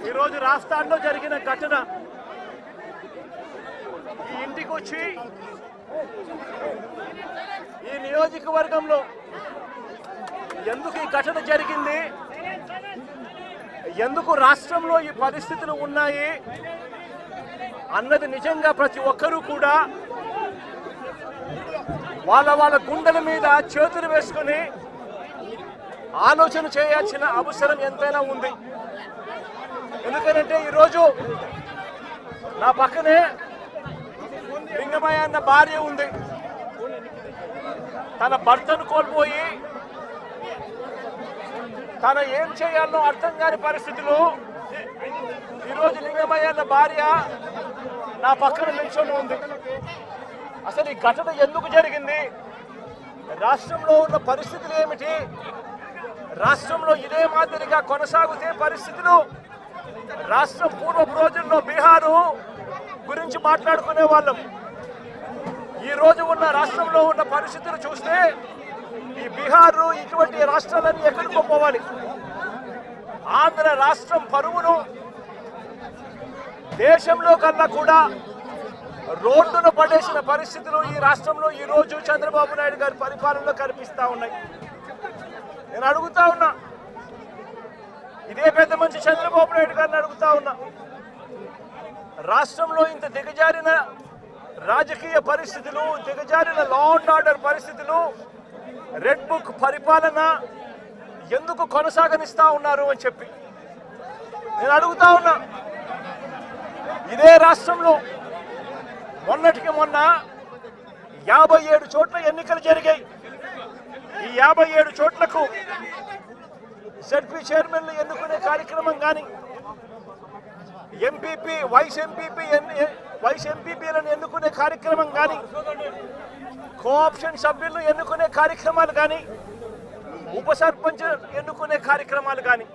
ఈరోజు రాష్ట్రాల్లో జరిగిన ఘటన ఈ ఇంటికి వచ్చి ఈ నియోజకవర్గంలో ఎందుకు ఈ ఘటన జరిగింది, ఎందుకు రాష్ట్రంలో ఈ పరిస్థితులు ఉన్నాయి అన్నది నిజంగా ప్రతి ఒక్కరూ కూడా వాళ్ళ గుండెల మీద చేతులు వేసుకొని ఆలోచన చేయాల్సిన అవసరం ఎంతైనా ఉంది. ఎందుకంటే ఈరోజు నా పక్కనే లింగమయ్య అన్న భార్య ఉంది. తన భర్తను కోల్పోయి తన ఏం చేయాలో అర్థం కాని పరిస్థితిలో ఈరోజు లింగమయ్య అన్న భార్య నా పక్కన నిల్చొని ఉంది. అసలు ఈ ఘటన ఎందుకు జరిగింది, రాష్ట్రంలో ఉన్న పరిస్థితులు ఏమిటి, రాష్ట్రంలో ఇదే మాదిరిగా కొనసాగుతే పరిస్థితులు రాష్ట్రం పూర్వపు రోజుల్లో బీహారు గురించి మాట్లాడుకునే వాళ్ళం. ఈ రోజు ఉన్న రాష్ట్రంలో ఉన్న పరిస్థితులు చూస్తే ఈ బీహారు ఇటువంటి రాష్ట్రాలన్నీ ఎక్కడికో పోవాలి. ఆంధ్ర రాష్ట్రం పరువును దేశంలో కన్నా కూడా రోడ్డును పడేసిన పరిస్థితులు ఈ రాష్ట్రంలో ఈ రోజు చంద్రబాబు నాయుడు గారి పరిపాలనలో కనిపిస్తా ఉన్నాయి. నేను అడుగుతా ఉన్నా, ఇదే పెద్ద మనిషి చంద్రబాబు నాయుడు గారిని అడుగుతా ఉన్నా, రాష్ట్రంలో ఇంత దిగజారిన రాజకీయ పరిస్థితులు, దిగజారిన లా అండ్ ఆర్డర్ పరిస్థితులు, రెడ్ బుక్ పరిపాలన ఎందుకు కొనసాగనిస్తా ఉన్నారు అని చెప్పి నేను అడుగుతా ఉన్నా. ఇదే రాష్ట్రంలో మొన్నటికి మొన్న 57 చోట్ల ఎన్నికలు జరిగాయి. ఈ 57 చోట్లకు జెడ్పీ చైర్మన్లు ఎన్నుకునే కార్యక్రమం కానీ, ఎంపీపీ వైస్ ఎంపీపీలను ఎన్నుకునే కార్యక్రమం కానీ, కోఆప్షన్ సభ్యులను ఎన్నుకునే కార్యక్రమాలు కానీ, ఉప సర్పంచ్ ఎన్నుకునే కార్యక్రమాలు కానీ